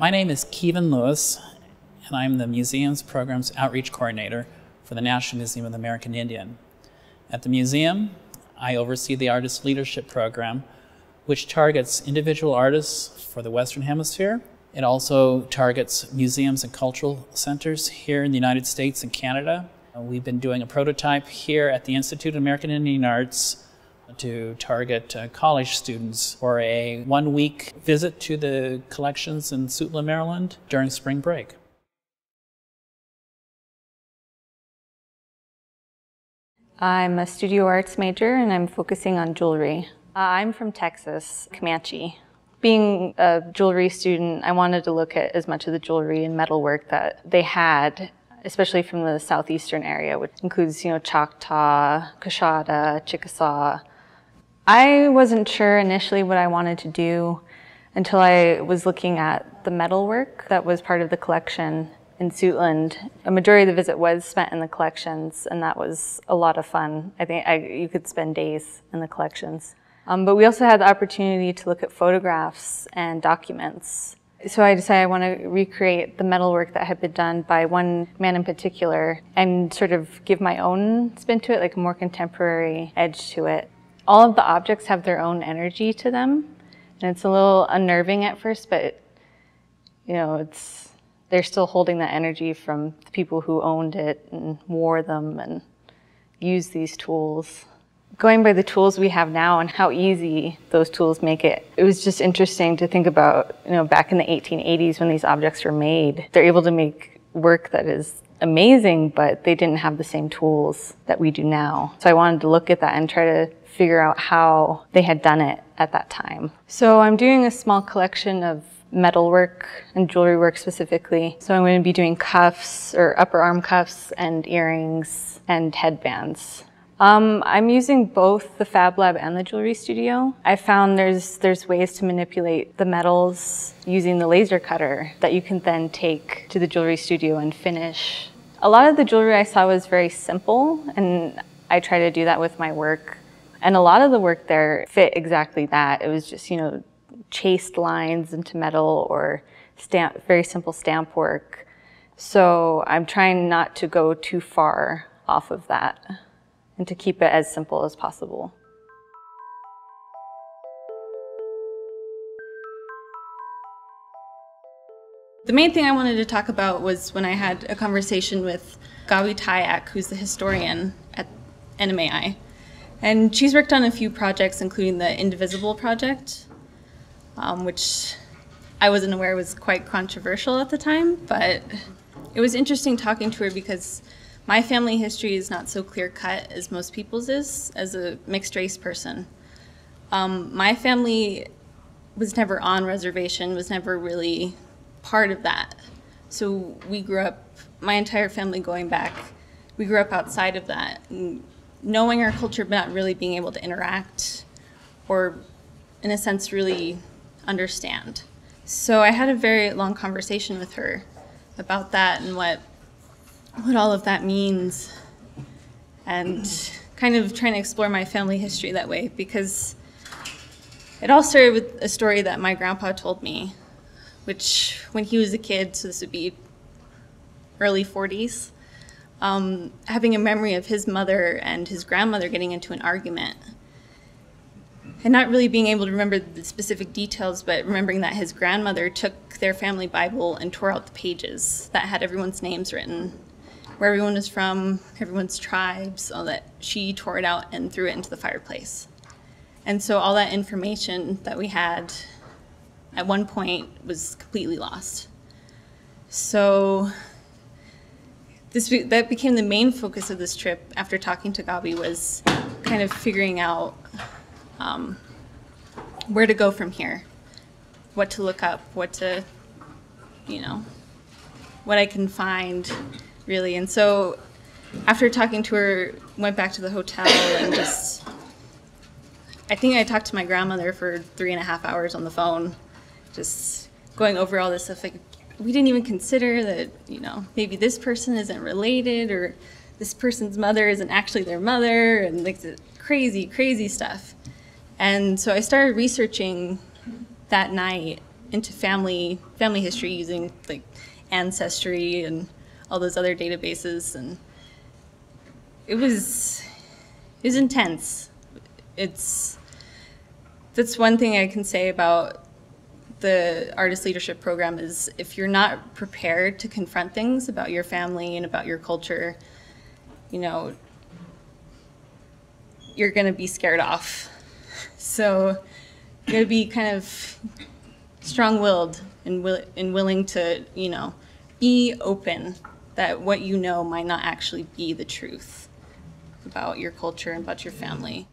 My name is Kevin Lewis, and I'm the Museum's Programs Outreach Coordinator for the National Museum of the American Indian. At the museum, I oversee the Artist Leadership Program, which targets individual artists for the Western Hemisphere. It also targets museums and cultural centers here in the United States and Canada. We've been doing a prototype here at the Institute of American Indian Arts to target college students for a one-week visit to the collections in Suitland, Maryland during spring break. I'm a studio arts major and I'm focusing on jewelry. I'm from Texas, Comanche. Being a jewelry student, I wanted to look at as much of the jewelry and metalwork that they had, especially from the southeastern area, which includes, Choctaw, Coshada, Chickasaw. I wasn't sure initially what I wanted to do until I was looking at the metalwork that was part of the collection in Suitland. A majority of the visit was spent in the collections, and that was a lot of fun. I think you could spend days in the collections. But we also had the opportunity to look at photographs and documents. So I decided I want to recreate the metalwork that had been done by one man in particular and sort of give my own spin to it, like a more contemporary edge to it. All of the objects have their own energy to them, and it's a little unnerving at first, but they're still holding that energy from the people who owned it and wore them and used these tools. Going by the tools we have now and how easy those tools make it, it was just interesting to think about, back in the 1880s when these objects were made, they're able to make work that is amazing, but they didn't have the same tools that we do now. So I wanted to look at that and try to figure out how they had done it at that time. So I'm doing a small collection of metalwork and jewelry work specifically. So I'm going to be doing cuffs or upper arm cuffs and earrings and headbands. I'm using both the Fab Lab and the Jewelry Studio. I found there's ways to manipulate the metals using the laser cutter that you can then take to the Jewelry Studio and finish. A lot of the jewelry I saw was very simple, and I try to do that with my work. And a lot of the work there fit exactly that. It was just, chased lines into metal or very simple stamp work. So I'm trying not to go too far off of that and to keep it as simple as possible. The main thing I wanted to talk about was when I had a conversation with Gabi Tayak, who's the historian at NMAI. And she's worked on a few projects, including the Indivisible project, which I wasn't aware was quite controversial at the time, but it was interesting talking to her because my family history is not so clear-cut as most people's is, as a mixed-race person. My family was never on reservation, was never really part of that. So we grew up, my entire family going back, we grew up outside of that. And knowing our culture, but not really being able to interact or, in a sense, really understand. So I had a very long conversation with her about that and what all of that means, and kind of trying to explore my family history that way, because it all started with a story that my grandpa told me, which when he was a kid, so this would be early 40s, having a memory of his mother and his grandmother getting into an argument. And not really being able to remember the specific details, but remembering that his grandmother took their family Bible and tore out the pages that had everyone's names written, where everyone was from, everyone's tribes, all that. She tore it out and threw it into the fireplace. And so all that information that we had at one point was completely lost. So that became the main focus of this trip after talking to Gabi, was kind of figuring out where to go from here, what to look up, what I can find, really. And so after talking to her, went back to the hotel and I think I talked to my grandmother for 3.5 hours on the phone, just going over all this stuff. Like, we didn't even consider that, maybe this person isn't related, or this person's mother isn't actually their mother, and like the crazy, crazy stuff. And so I started researching that night into family history using like Ancestry and all those other databases, and it was intense. That's one thing I can say about the Artist Leadership Program is if you're not prepared to confront things about your family and about your culture, you know, you're going to be scared off. So you got to be kind of strong-willed and willing to, you know, be open that what you know might not actually be the truth about your culture and about your family.